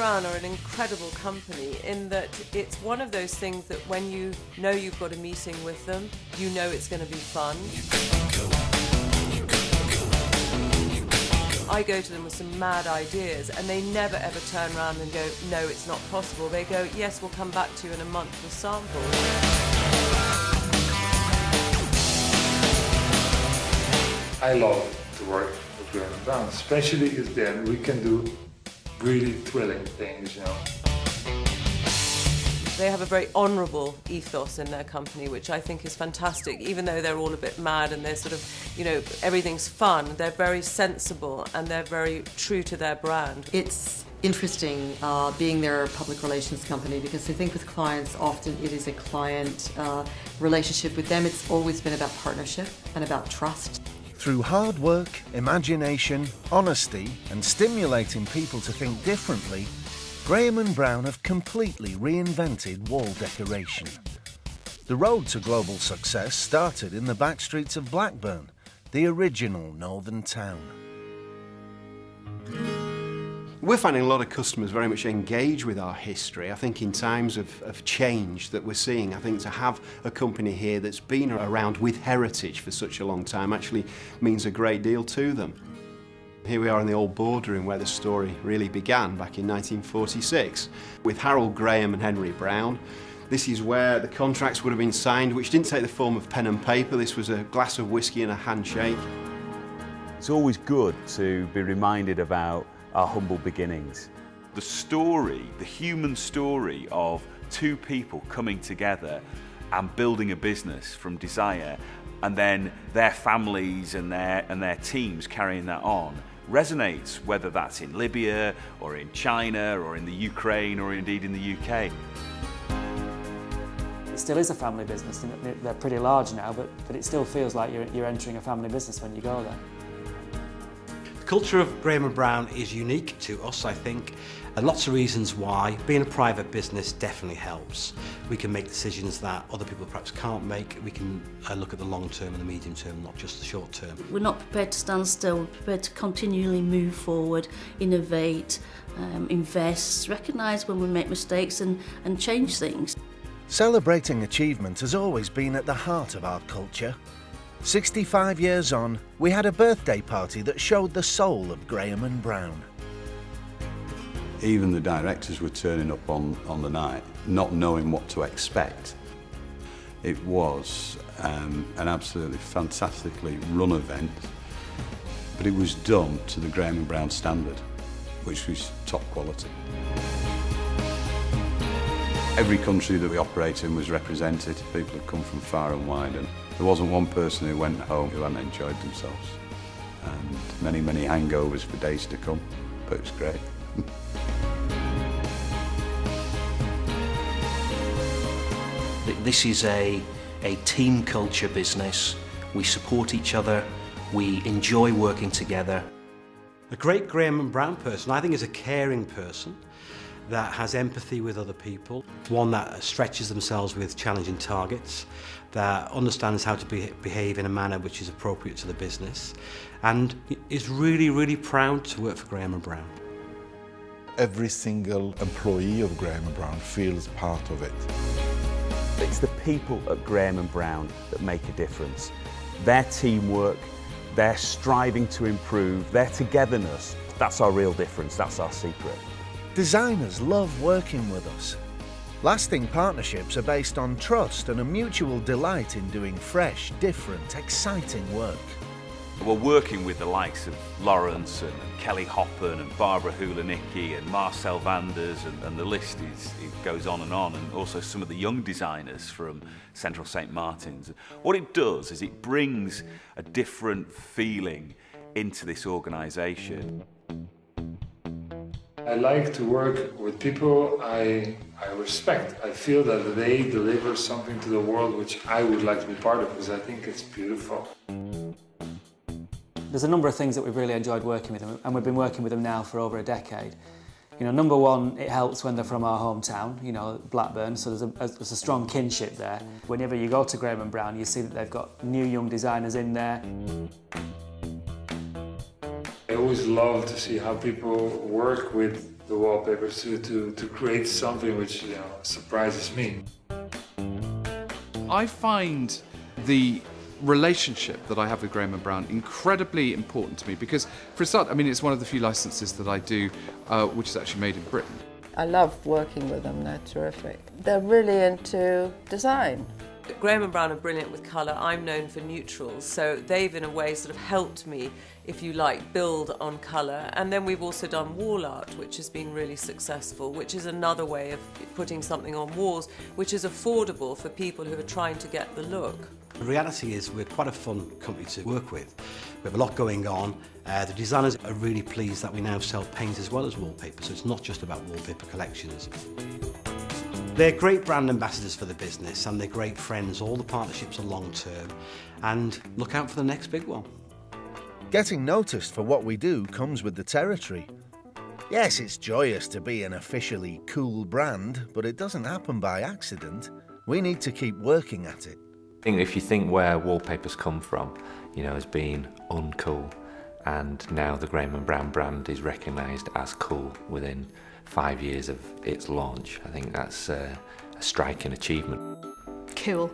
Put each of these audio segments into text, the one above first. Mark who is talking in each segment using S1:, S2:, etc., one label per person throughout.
S1: Brown are an incredible company in that it's one of those things that when you know you've got a meeting with them, you know it's going to be fun. I go to them with some mad ideas and they never ever turn around and go, no, it's not possible. They go, yes, we'll come back to you in a month with samples.
S2: I love to work with Graham&Brown, especially if then we can do really thrilling things, you know.
S1: They have a very honourable ethos in their company, which I think is fantastic. Even though they're all a bit mad and they're sort of, you know, everything's fun, they're very sensible and they're very true to their brand.
S3: It's interesting being their public relations company because I think with clients often it is a client relationship. With them it's always been about partnership and about trust.
S4: Through hard work, imagination, honesty and stimulating people to think differently, Graham&Brown have completely reinvented wall decoration. The road to global success started in the back streets of Blackburn, the original northern town.
S5: We're finding a lot of customers very much engage with our history. I think in times of change that we're seeing, I think to have a company here that's been around with heritage for such a long time actually means a great deal to them. Here we are in the old boardroom where the story really began back in 1946 with Harold Graham and Henry Brown. This is where the contracts would have been signed, which didn't take the form of pen and paper. This was a glass of whiskey and a handshake.
S6: It's always good to be reminded about our humble beginnings.
S7: The story, the human story of two people coming together and building a business from desire, and then their families and their teams carrying that on, resonates, whether that's in Libya or in China or in the Ukraine or indeed in the UK.
S8: It still is a family business. They're pretty large now, but it still feels like you're entering a family business when you go there.
S9: The culture of Graham&Brown is unique to us, I think, and lots of reasons why. Being a private business definitely helps. We can make decisions that other people perhaps can't make. We can look at the long term and the medium term, not just the short term.
S10: We're not prepared to stand still. We're prepared to continually move forward, innovate, invest, recognise when we make mistakes and change things.
S4: Celebrating achievement has always been at the heart of our culture. 65 years on, we had a birthday party that showed the soul of Graham&Brown.
S11: Even the directors were turning up on the night, not knowing what to expect. It was an absolutely fantastically run event, but it was done to the Graham&Brown standard, which was top quality. Every country that we operate in was represented. People had come from far and wide, and there wasn't one person who went home who hadn't enjoyed themselves. And many, many hangovers for days to come, but it was great.
S12: This is a team culture business. We support each other, we enjoy working together.
S9: A great Graham&Brown person, I think, is a caring person that has empathy with other people, one that stretches themselves with challenging targets, that understands how to behave in a manner which is appropriate to the business, and is really, really proud to work for Graham&Brown.
S13: Every single employee of Graham&Brown feels part of it.
S6: It's the people at Graham&Brown that make a difference. Their teamwork, their striving to improve, their togetherness, that's our real difference, that's our secret.
S4: Designers love working with us. Lasting partnerships are based on trust and a mutual delight in doing fresh, different, exciting work.
S7: We're working with the likes of Lawrence and Kelly Hoppen and Barbara Hulanicki and Marcel Vanders, and the list it goes on, and also some of the young designers from Central St Martin's. What it does is it brings a different feeling into this organisation.
S2: I like to work with people I respect. I feel that they deliver something to the world which I would like to be part of, because I think it's beautiful.
S8: There's a number of things that we've really enjoyed working with them, and we've been working with them now for over a decade. You know, number one, it helps when they're from our hometown, you know, Blackburn, so there's a strong kinship there. Whenever you go to Graham&Brown, you see that they've got new young designers in there.
S2: I always always love to see how people work with the wallpapers to create something which surprises me.
S14: I find the relationship that I have with Graham&Brown incredibly important to me because, for a start, I mean, it's one of the few licenses that I do which is actually made in Britain.
S15: I love working with them, they're terrific. They're really into design.
S1: Graham&Brown are brilliant with colour. I'm known for neutrals, so they've in a way sort of helped me, if you like, build on colour. And then we've also done wall art, which has been really successful, which is another way of putting something on walls, which is affordable for people who are trying to get the look.
S9: The reality is we're quite a fun company to work with. We have a lot going on. The designers are really pleased that we now sell paint as well as wallpaper, so it's not just about wallpaper collections. They're great brand ambassadors for the business and they're great friends. All the partnerships are long term, and look out for the next big one.
S4: Getting noticed for what we do comes with the territory. Yes, it's joyous to be an officially cool brand, but it doesn't happen by accident. We need to keep working at it.
S16: I think if you think where wallpaper's come from, as being uncool, and now the Graham&Brown brand is recognised as cool within 5 years of its launch, I think that's a striking achievement.
S17: Cool.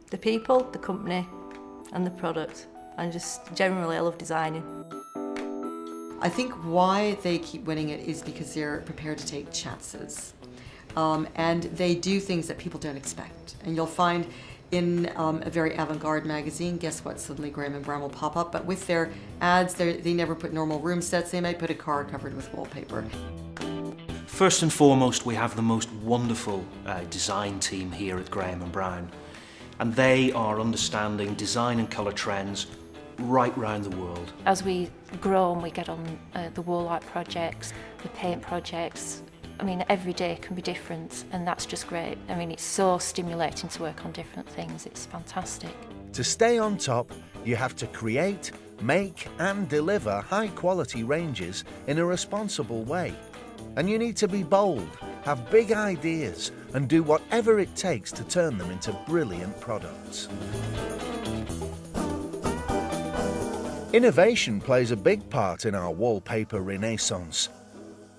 S17: The people, the company and the product, and just generally I love designing.
S3: I think why they keep winning it is because they're prepared to take chances. And they do things that people don't expect. And you'll find in a very avant-garde magazine, guess what, suddenly Graham&Brown will pop up, but with their ads, they never put normal room sets, they might put a car covered with wallpaper.
S12: First and foremost, we have the most wonderful design team here at Graham&Brown, and they are understanding design and colour trends right round the world.
S18: As we grow and we get on the wall art projects, the paint projects, I mean, every day can be different, and that's just great. I mean, it's so stimulating to work on different things. It's fantastic.
S4: To stay on top, you have to create, make and deliver high-quality ranges in a responsible way. And you need to be bold, have big ideas, and do whatever it takes to turn them into brilliant products. Innovation plays a big part in our wallpaper renaissance.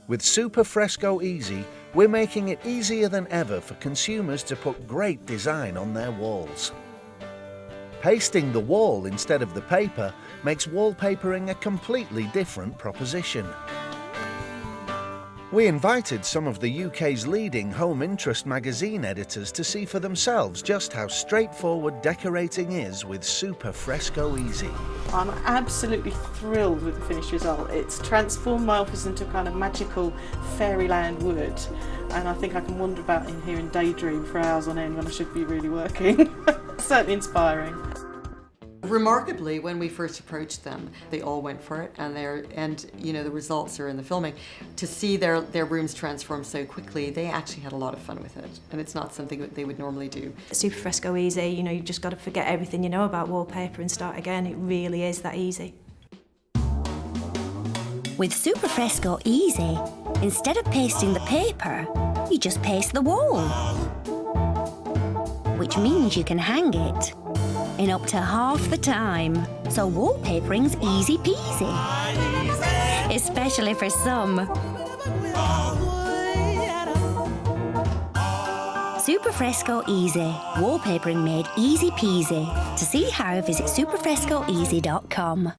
S4: With Super Fresco Easy, we're making it easier than ever for consumers to put great design on their walls. Pasting the wall instead of the paper makes wallpapering a completely different proposition. We invited some of the UK's leading home interest magazine editors to see for themselves just how straightforward decorating is with Super Fresco Easy.
S19: I'm absolutely thrilled with the finished result. It's transformed my office into a kind of magical fairyland wood, and I think I can wander about in here and daydream for hours on end when I should be really working. Certainly inspiring.
S3: Remarkably, when we first approached them, they all went for it, and the results are in the filming. To see their rooms transform so quickly, they actually had a lot of fun with it, and it's not something that they would normally do.
S20: Super Fresco Easy, you've just got to forget everything you know about wallpaper and start again. It really is that easy.
S21: With Super Fresco Easy, instead of pasting the paper, you just paste the wall, which means you can hang it in up to half the time. So wallpapering's easy peasy, especially for some. Super Fresco Easy, wallpapering made easy peasy. To see how, visit superfrescoeasy.com.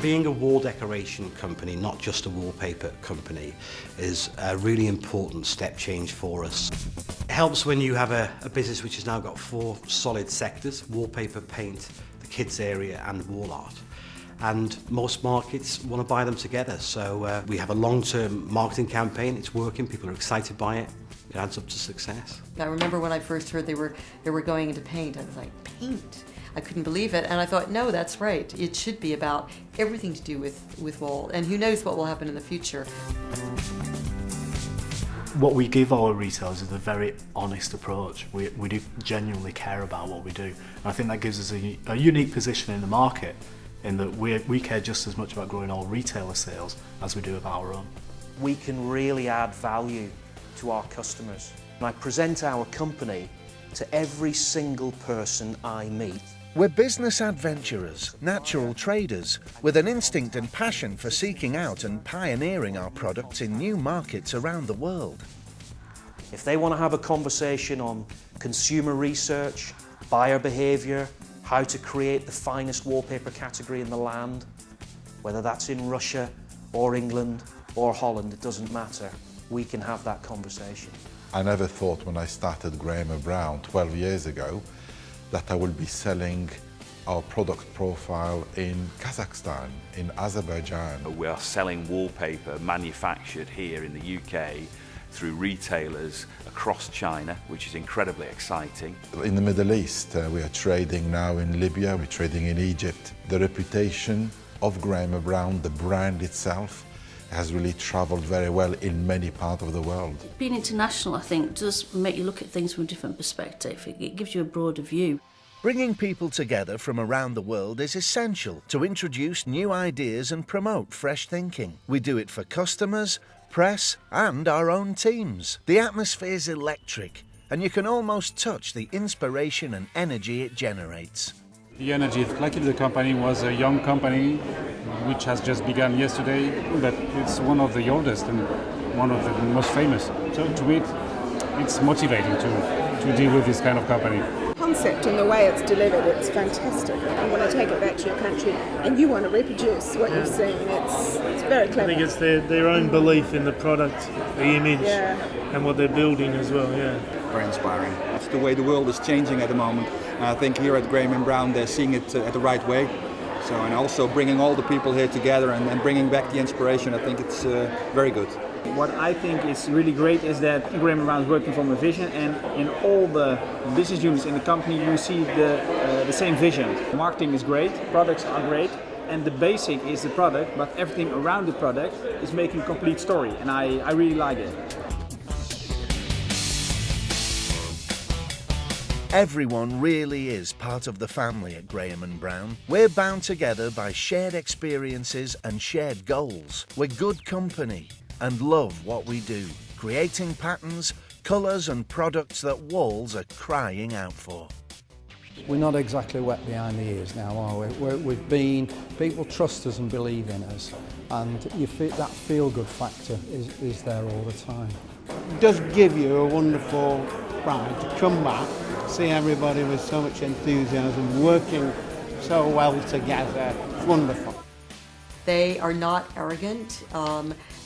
S9: Being a wall decoration company, not just a wallpaper company, is a really important step change for us. It helps when you have a business which has now got 4 solid sectors: wallpaper, paint, the kids area and wall art. And most markets want to buy them together, so we have a long-term marketing campaign. It's working, people are excited by it. It adds up to success.
S3: I remember when I first heard they were going into paint, I was like, paint? I couldn't believe it, and I thought, no, that's right. It should be about everything to do with wall, and who knows what will happen in the future.
S22: What we give our retailers is a very honest approach. We do genuinely care about what we do, and I think that gives us a unique position in the market, in that we care just as much about growing our retailer sales as we do about our own.
S12: We can really add value to our customers. And I present our company to every single person I meet.
S4: We're business adventurers, natural traders, with an instinct and passion for seeking out and pioneering our products in new markets around the world.
S12: If they want to have a conversation on consumer research, buyer behaviour, how to create the finest wallpaper category in the land, whether that's in Russia or England or Holland, it doesn't matter. We can have that conversation.
S13: I never thought when I started Graham&Brown 12 years ago that I would be selling our product profile in Kazakhstan, in Azerbaijan.
S7: We are selling wallpaper manufactured here in the UK through retailers across China, which is incredibly exciting.
S13: In the Middle East, we are trading now in Libya, we're trading in Egypt. The reputation of Graham&Brown, the brand itself, has really travelled very well in many parts of the world.
S5: Being international, I think, does make you look at things from a different perspective. It gives you a broader view.
S4: Bringing people together from around the world is essential to introduce new ideas and promote fresh thinking. We do it for customers, press, and our own teams. The atmosphere's electric, and you can almost touch the inspiration and energy it generates.
S10: The energy, luckily the company was a young company which has just begun yesterday, but it's one of the oldest and one of the most famous. So to me, it's motivating to deal with this kind of company.
S23: Concept and the way it's delivered, it's fantastic. You want to take it back to your country and you want to reproduce what you've seen. It's very clever.
S24: I think it's their own belief in the product, the image, and what they're building as well,
S25: Very inspiring. It's the way the world is changing at the moment. I think here at Graham&Brown they're seeing it at the right way. So, and also bringing all the people here together and bringing back the inspiration, I think it's very good.
S26: What I think is really great is that Graham&Brown is working from a vision, and in all the business units in the company you see the same vision. Marketing is great, products are great, and the basic is the product, but everything around the product is making a complete story, and I really like it.
S4: Everyone really is part of the family at Graham&Brown. We're bound together by shared experiences and shared goals. We're good company and love what we do, creating patterns, colours and products that walls are crying out for.
S27: We're not exactly wet behind the ears now, are we? People trust us and believe in us, and that feel-good factor is there all the time.
S28: It does give you a wonderful pride to come back, see everybody with so much enthusiasm, working so well together. It's wonderful.
S3: They are not arrogant.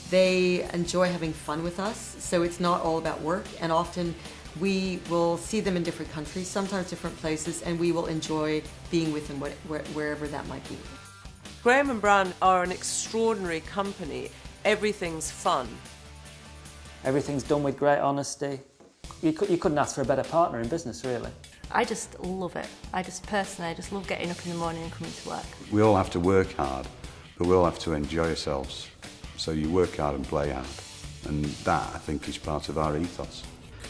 S3: They enjoy having fun with us, so it's not all about work, and often we will see them in different countries, sometimes different places, and we will enjoy being with them wherever that might be.
S1: Graham&Brown are an extraordinary company. Everything's fun.
S8: Everything's done with great honesty. You couldn't ask for a better partner in business, really.
S17: I just love it. I just love getting up in the morning and coming to work.
S11: We all have to work hard, but we all have to enjoy ourselves. So you work hard and play hard, and that, I think, is part of our ethos.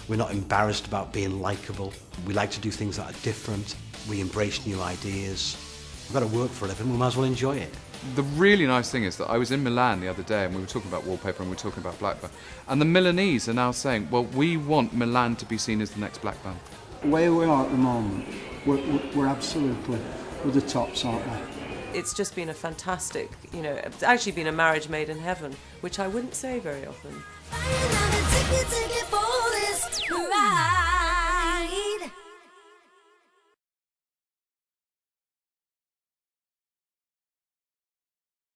S9: We're not embarrassed about being likeable. We like to do things that are different. We embrace new ideas. We've got to work for a living, we might as well enjoy it.
S14: The really nice thing is that I was in Milan the other day and we were talking about wallpaper and we were talking about Blackburn, and the Milanese are now saying, well, we want Milan to be seen as the next Blackburn.
S27: Where we are at the moment, we're absolutely with the tops, aren't we?
S1: It's just been a fantastic, it's actually been a marriage made in heaven, which I wouldn't say very often.